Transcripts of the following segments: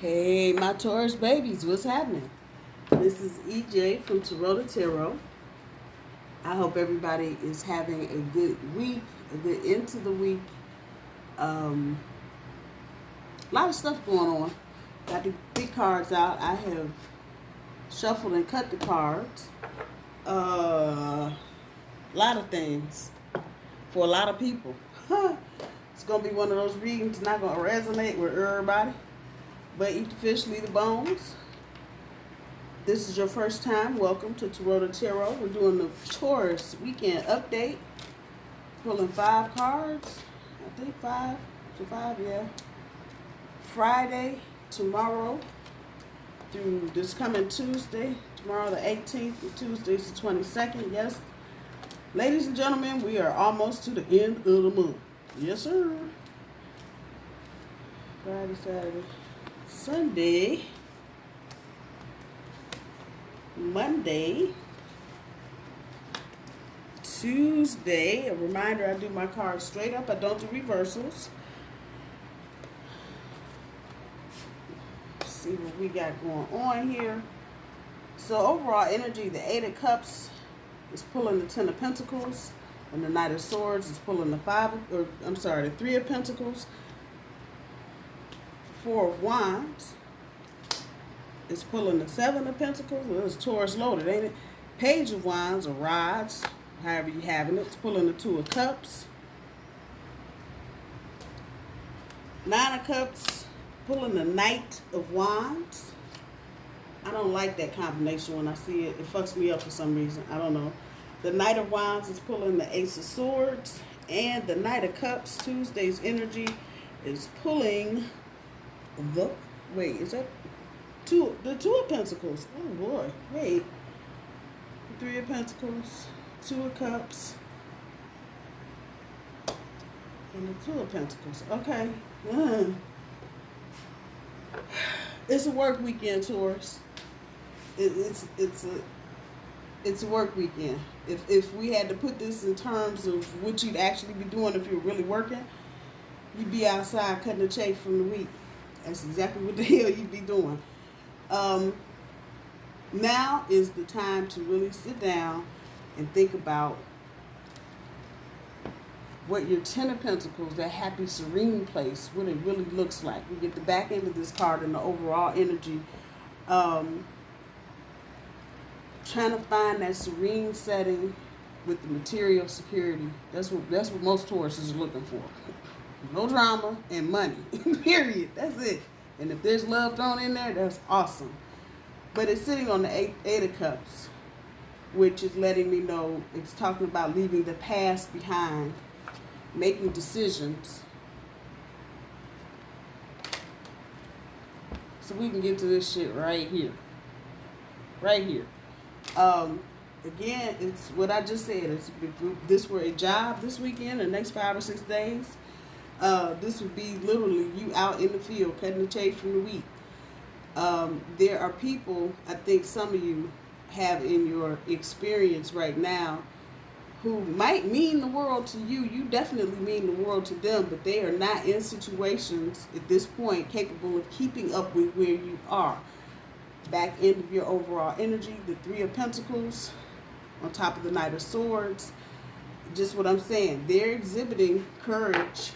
Hey, my Taurus babies, what's happening? This is EJ from Taurota Tarot. I hope everybody is having a good week, a good end to the week. A lot of stuff going on. Got the big cards out. I have shuffled and cut the cards. A lot of things for a lot of people. It's going to be one of those readings not going to resonate with everybody. But eat the fish, leave the bones. This is your first time. Welcome to Taurota Tarot. We're doing the Taurus weekend update. Pulling 5 cards. I think 5 to 5, yeah. Friday, tomorrow, through this coming Tuesday. Tomorrow the 18th, and Tuesday's the 22nd. Yes. Ladies and gentlemen, we are almost to the end of the month. Yes, sir. Friday, Saturday, Sunday, Monday, Tuesday. A reminder, I do my cards straight up. I don't do reversals. Let's see what we got going on here. So overall energy, the 8 of Cups is pulling the 10 of Pentacles, and the Knight of Swords is pulling the the 3 of Pentacles. 4 of Wands is pulling the 7 of Pentacles. Well, it's Taurus loaded, ain't it? Page of Wands or Rods, however you having it. It's pulling the 2 of Cups. 9 of Cups, pulling the Knight of Wands. I don't like that combination when I see it. It fucks me up for some reason. I don't know. The Knight of Wands is pulling the Ace of Swords. And the Knight of Cups, Tuesday's energy, is pulling the, wait, is that the 2 of Pentacles? Oh boy, wait. The 3 of Pentacles, 2 of Cups, and the 2 of Pentacles. Okay. It's a work weekend, Taurus. It's a work weekend. If we had to put this in terms of what you'd actually be doing if you're really working, you'd be outside cutting the chafe from the wheat. That's exactly what the hell you'd be doing. Now is the time to really sit down and think about what your 10 of Pentacles, that happy, serene place, what it really looks like. We get the back end of this card and the overall energy. Trying to find that serene setting with the material security. That's what most Tauruses are looking for. No drama and money. Period. That's it. And if there's love thrown in there, that's awesome. But it's sitting on the 8 of Cups, which is letting me know it's talking about leaving the past behind, making decisions. So we can get to this shit right here. Right here. Again, it's what I just said. If this were a job this weekend, the next 5 or 6 days, this would be literally you out in the field cutting the chaff from the wheat. There are people, I think some of you have in your experience right now, who might mean the world to you. You definitely mean the world to them, but they are not in situations at this point capable of keeping up with where you are. Back end of your overall energy, the 3 of Pentacles on top of the Knight of Swords. Just what I'm saying. They're exhibiting courage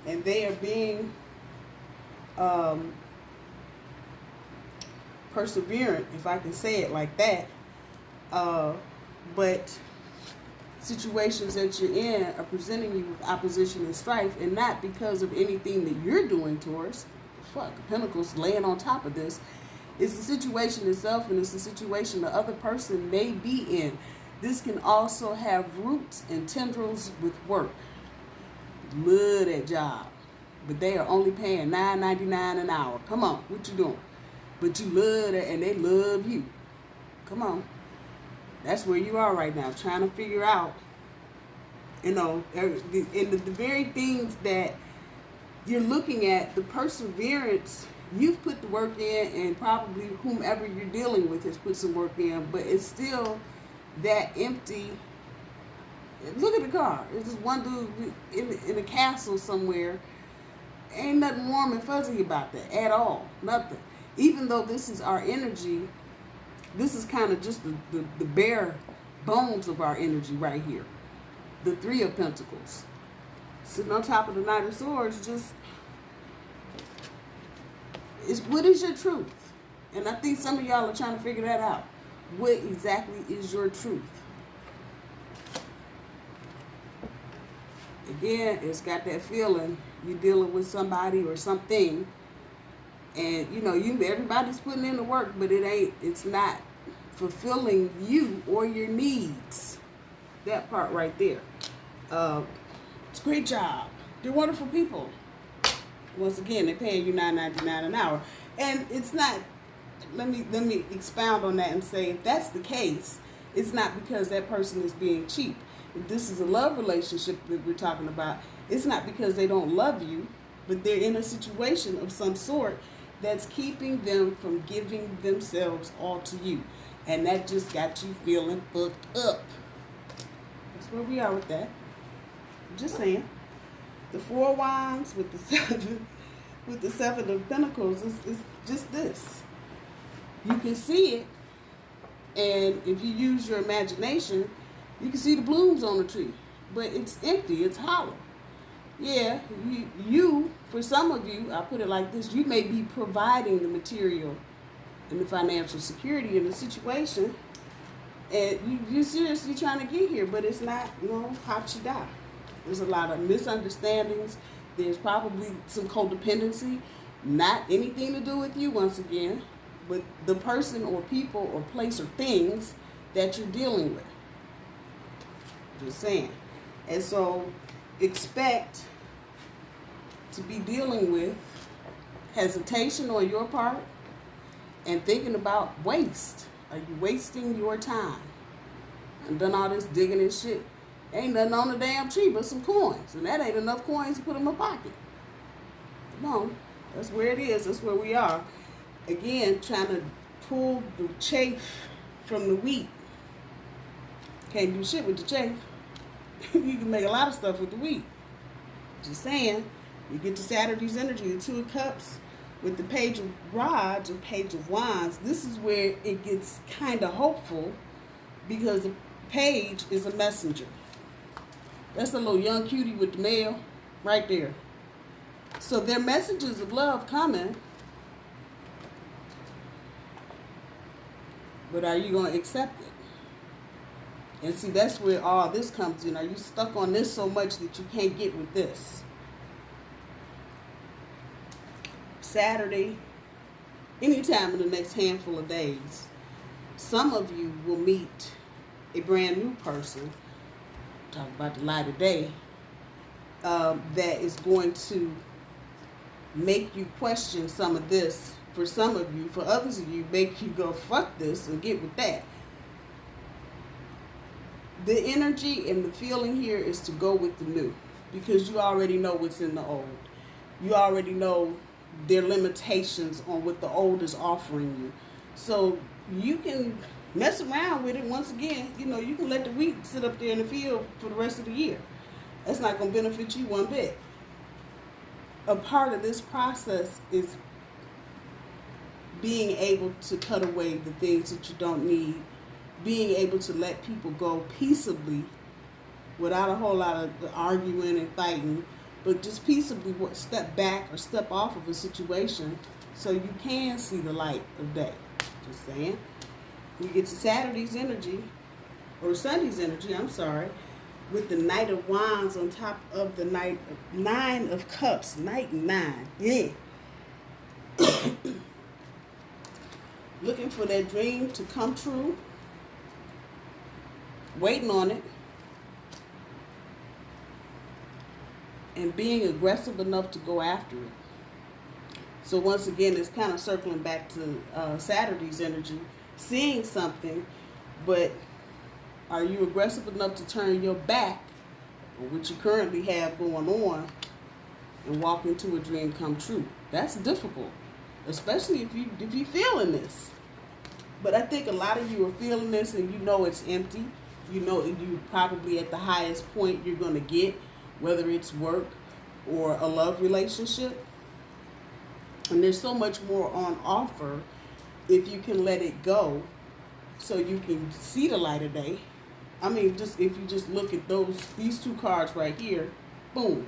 and they are being perseverant, if I can say it like that. But situations that you're in are presenting you with opposition and strife, and not because of anything that you're doing, Taurus. Fuck, the Pentacles laying on top of this. It's the situation itself, and it's the situation the other person may be in. This can also have roots and tendrils with work. Love that job. But they are only paying $9.99 an hour. Come on, what you doing? But you love that, and they love you. Come on. That's where you are right now, trying to figure out, in the very things that you're looking at, the perseverance. You've put the work in, and probably whomever you're dealing with has put some work in, but it's still that empty. Look at the car. It's just one dude in a castle somewhere Ain't nothing warm and fuzzy about that at all. Nothing. Even though this is our energy, this is kind of just the bare bones of our energy right here. The Three of Pentacles. Sitting on top of the Knight of Swords, just, what is your truth? And I think some of y'all are trying to figure that out. What exactly is your truth? Again, it's got that feeling you're dealing with somebody or something, and everybody's putting in the work, but it's not fulfilling you or your needs. That part right there. It's a great job. They're wonderful people. Once again, they're paying you $9.99 an hour, and it's not. Let me expound on that and say, if that's the case, it's not because that person is being cheap. If this is a love relationship that we're talking about, it's not because they don't love you, but they're in a situation of some sort that's keeping them from giving themselves all to you. And that just got you feeling fucked up. That's where we are with that. I'm just saying. The Four of Wands with the Seven of Pentacles is just this. You can see it, and if you use your imagination, you can see the blooms on the tree, but it's empty, it's hollow. Yeah, you, for some of you, I'll put it like this, you may be providing the material and the financial security in the situation, and you're seriously trying to get here, but it's not, hop you die. There's a lot of misunderstandings. There's probably some codependency, not anything to do with you once again, but the person or people or place or things that you're dealing with. Just saying. And so expect to be dealing with hesitation on your part and thinking about waste. Are you wasting your time? And done all this digging and shit. Ain't nothing on the damn tree but some coins. And that ain't enough coins to put in my pocket. Come on. That's where it is. That's where we are. Again, trying to pull the chaff from the wheat. Can't do shit with the chaff. You can make a lot of stuff with the wheat. Just saying. You get to Saturday's energy, the Two of Cups with the Page of Rods or Page of Wands. This is where it gets kind of hopeful because the page is a messenger. That's a little young cutie with the mail right there. So there are messages of love coming. But are you going to accept it? And see, that's where all this comes in. Are you stuck on this so much that you can't get with this? Saturday, anytime in the next handful of days, some of you will meet a brand new person, talk about the light of day, that is going to make you question some of this. For some of you, for others of you, make you go, fuck this and get with that. The energy and the feeling here is to go with the new, because you already know what's in the old. You already know their limitations on what the old is offering you. So you can mess around with it once again. You can let the wheat sit up there in the field for the rest of the year. That's not going to benefit you one bit. A part of this process is being able to cut away the things that you don't need, being able to let people go peaceably without a whole lot of arguing and fighting, but just peaceably step back or step off of a situation so you can see the light of day. Just saying. We get to Saturday's energy, or Sunday's energy, I'm sorry, with the Knight of Wands on top of the Nine of Cups. Knight 9. Yeah. Looking for that dream to come true. Waiting on it. And being aggressive enough to go after it. So once again, it's kind of circling back to Saturday's energy. Seeing something, but are you aggressive enough to turn your back on what you currently have going on and walk into a dream come true? That's difficult, especially if you're feeling this. But I think a lot of you are feeling this and you know it's empty. You know you probably at the highest point you're going to get, whether it's work or a love relationship. And there's so much more on offer if you can let it go so you can see the light of day. I mean, just if you just look at these two cards right here, boom.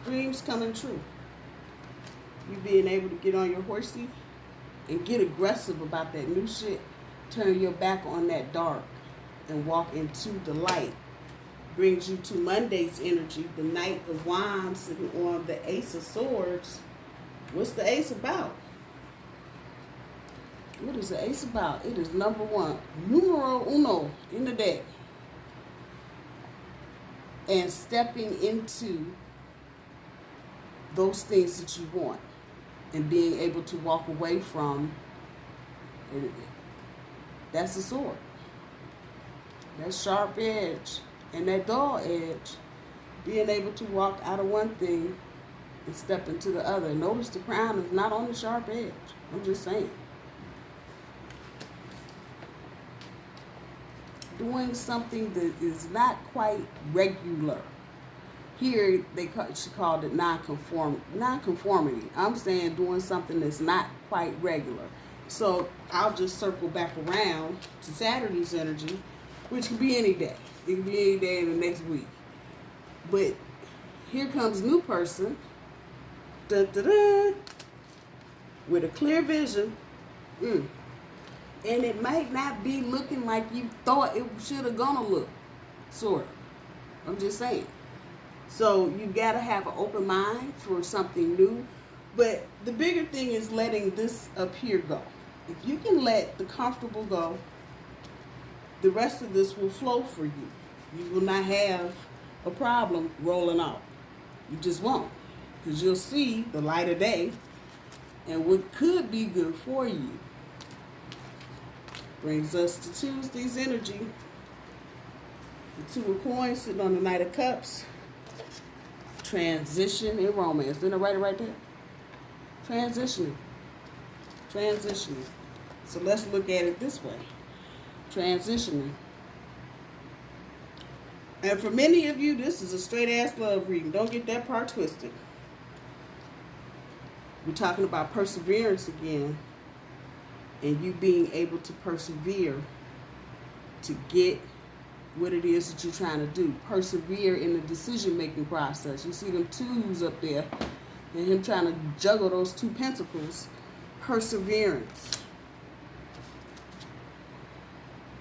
Dreams coming true. You being able to get on your horsey and get aggressive about that new shit. Turn your back on that dark and walk into the light. Brings you to Monday's energy, the Knight of Wands sitting on the Ace of Swords. What's the Ace about? What is the Ace about? It is number one, numero uno in the deck. And stepping into those things that you want and being able to walk away from. That's a sword. That sharp edge and that dull edge. Being able to walk out of one thing and step into the other. Notice the crown is not on the sharp edge. I'm just saying. Doing something that is not quite regular. Here she called it nonconformity. I'm saying doing something that's not quite regular. So I'll just circle back around to Saturday's energy, which can be any day. It can be any day in the next week. But here comes new person, with a clear vision. And it might not be looking like you thought it should have gonna look, sort of. I'm just saying. So you gotta have an open mind for something new. But the bigger thing is letting this up here go. If you can let the comfortable go, the rest of this will flow for you. You will not have a problem rolling out. You just won't. Because you'll see the light of day and what could be good for you. Brings us to Tuesday's energy. The Two of Coins sitting on the Knight of Cups. Transition in romance. Isn't it right there? Transitioning. So let's look at it this way. Transitioning. And for many of you, this is a straight ass love reading. Don't get that part twisted. We're talking about perseverance again. And you being able to persevere to get what it is that you're trying to do. Persevere in the decision-making process. You see them twos up there and him trying to juggle those two pentacles. Perseverance.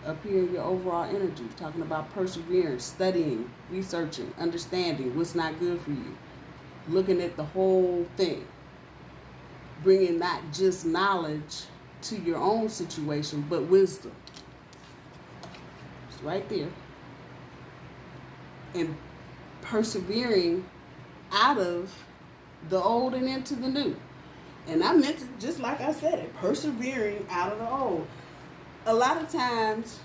Up here in your overall energy, talking about perseverance, studying, researching, understanding what's not good for you. Looking at the whole thing. Bringing not just knowledge to your own situation, but wisdom. It's right there. And persevering out of the old and into the new. And I meant to, just like I said it, persevering out of the old. A lot of times,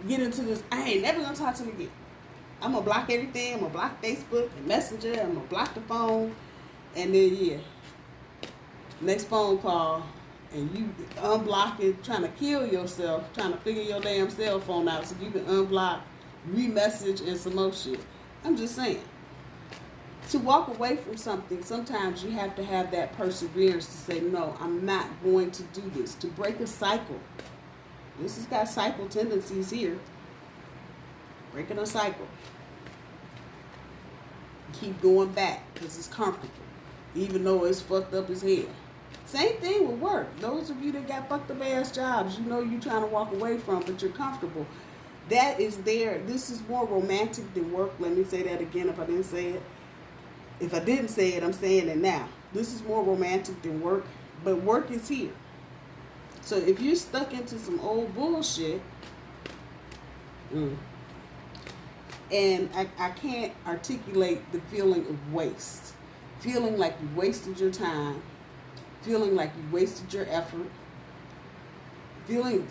get into this, I ain't never gonna talk to him again. I'm gonna block everything. I'm gonna block Facebook and Messenger. I'm gonna block the phone. And then, next phone call, and you unblock it, trying to kill yourself, trying to figure your damn cell phone out so you can unblock, re-message, and some more shit. I'm just saying. To walk away from something, sometimes you have to have that perseverance to say, no, I'm not going to do this. To break a cycle. This has got cycle tendencies here. Breaking a cycle. Keep going back because it's comfortable. Even though it's fucked up as hell. Same thing with work. Those of you that got fucked up ass jobs, you know you're trying to walk away from, but you're comfortable. That is there. This is more romantic than work. Let me say that again if I didn't say it. If I didn't say it, I'm saying it now. This is more romantic than work, but work is here. So if you're stuck into some old bullshit, and I can't articulate the feeling of waste. Feeling like you wasted your time. Feeling like you wasted your effort. Feeling,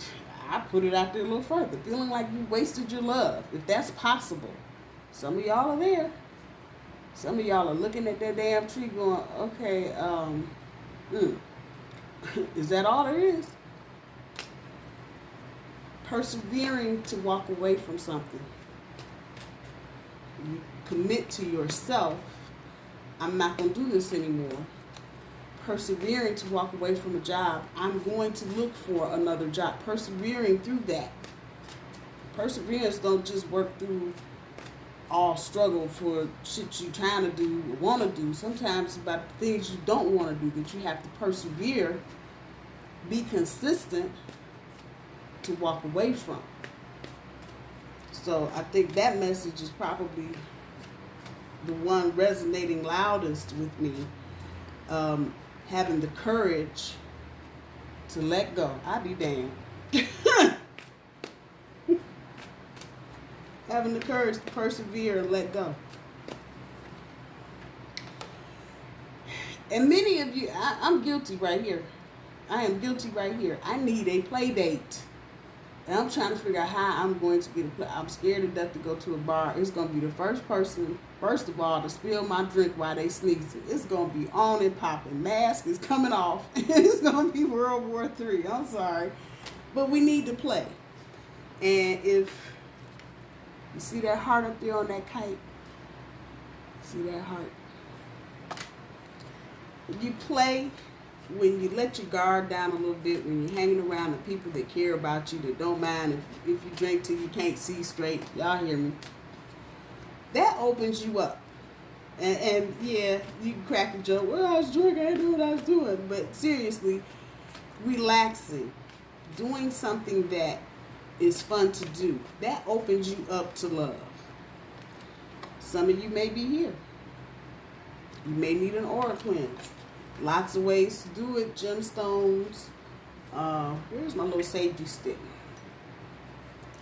I put it out there a little further. Feeling like you wasted your love, if that's possible. Some of y'all are there. Some of y'all are looking at that damn tree going, okay, is that all there is? persevering to walk away from something. You commit to yourself, I'm not going to do this anymore. Persevering to walk away from a job, I'm going to look for another job. Persevering through that. Perseverance don't just work through all struggle for shit you trying to do or want to do. Sometimes it's about the things you don't want to do that you have to persevere, be consistent to walk away from. So I think that message is probably the one resonating loudest with me. Having the courage to let go. I'll be damned. Having the courage to persevere and let go. And many of you, I'm guilty right here. I am guilty right here. I need a play date. And I'm trying to figure out how I'm going to get a play. I'm scared to death to go to a bar. It's going to be the first person, first of all, to spill my drink while they sneezing. It's going to be on and popping. Mask is coming off. It's going to be World War III. I'm sorry. But we need to play. And if you see that heart up there on that kite? See that heart? You play when you let your guard down a little bit, when you're hanging around the people that care about you, that don't mind if you drink till you can't see straight. Y'all hear me? That opens you up. And yeah, you can crack a joke. Well, I was drinking, I knew what I was doing. But seriously, relaxing, doing something that is fun to do, that opens you up to love. Some of you may be here. You may need an aura cleanse. Lots of ways to do it. Gemstones. Where's my little sagey stick?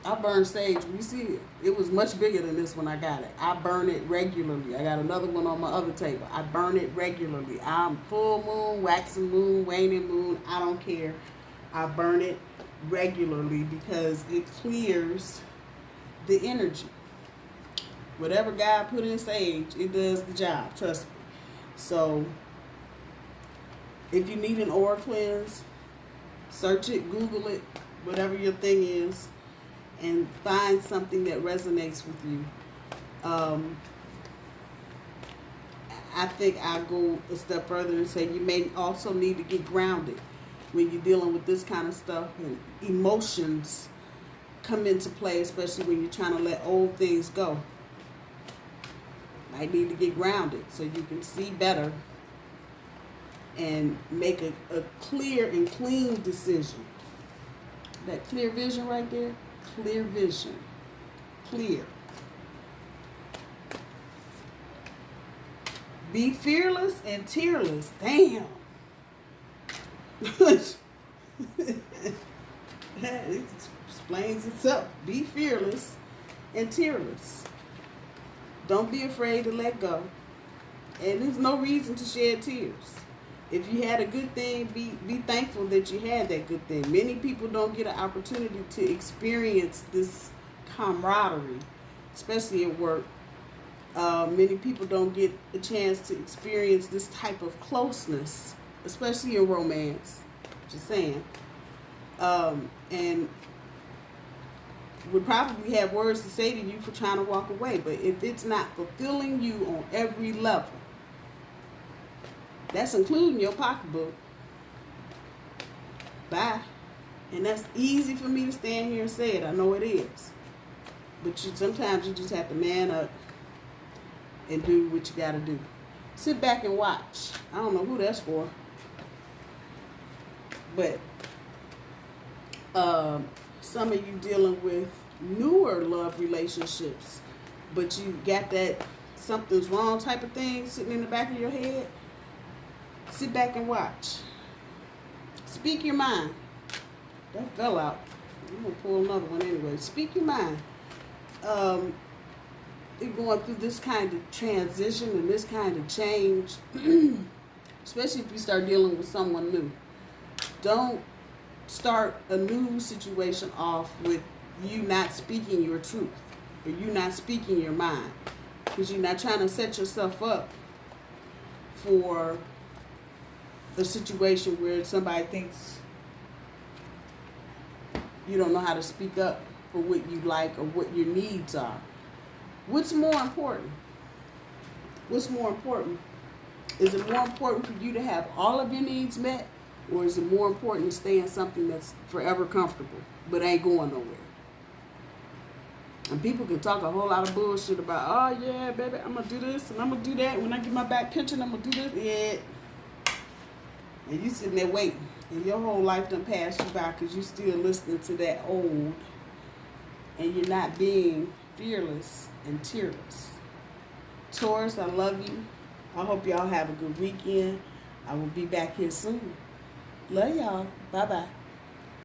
I burn sage. You see it. It was much bigger than this when I got it. I burn it regularly. I got another one on my other table. I burn it regularly. I'm full moon, waxing moon, waning moon. I don't care. I burn it regularly because it clears the energy. Whatever God put in sage, it does the job. Trust me. So if you need an aura cleanse, search it, Google it, whatever your thing is, and find something that resonates with you. I think I'll go a step further and say you may also need to get grounded when you're dealing with this kind of stuff, and emotions come into play, especially when you're trying to let old things go. Might need to get grounded so you can see better and make a clear and clean decision. That clear vision right there, clear vision, clear. Be fearless and tearless. Damn. It explains itself. Be fearless and tearless. Don't be afraid to let go. And there's no reason to shed tears. If you had a good thing, be thankful that you had that good thing. Many people don't get an opportunity to experience this camaraderie, especially at work. Many people don't get a chance to experience this type of closeness, especially in romance. Just saying. And would probably have words to say to you for trying to walk away. But if it's not fulfilling you on every level, that's including your pocketbook, bye. And that's easy for me to stand here and say it. I know it is. But sometimes you just have to man up and do what you got to do. Sit back and watch. I don't know who that's for. But some of you dealing with newer love relationships, but you got that something's wrong type of thing sitting in the back of your head. Sit back and watch. Speak your mind. That fell out. I'm going to pull another one anyway. Speak your mind. You're going through this kind of transition and this kind of change, especially if you start dealing with someone new. Don't start a new situation off with you not speaking your truth or you not speaking your mind, because you're not trying to set yourself up for a situation where somebody thinks You don't know how to speak up for what you like or what your needs are. What's more important? What's more important? Is it more important for you to have all of your needs met, or is it more important to stay in something that's forever comfortable but ain't going nowhere? And people can talk a whole lot of bullshit about, oh yeah, baby, I'm gonna do this and I'm gonna do that. When I get my back pension, I'm gonna do this. Yeah. And you sitting there waiting, and your whole life done passed you by because you still listening to that old, and you're not being fearless and tearless. Taurus, I love you. I hope y'all have a good weekend. I will be back here soon. Love y'all. Bye-bye.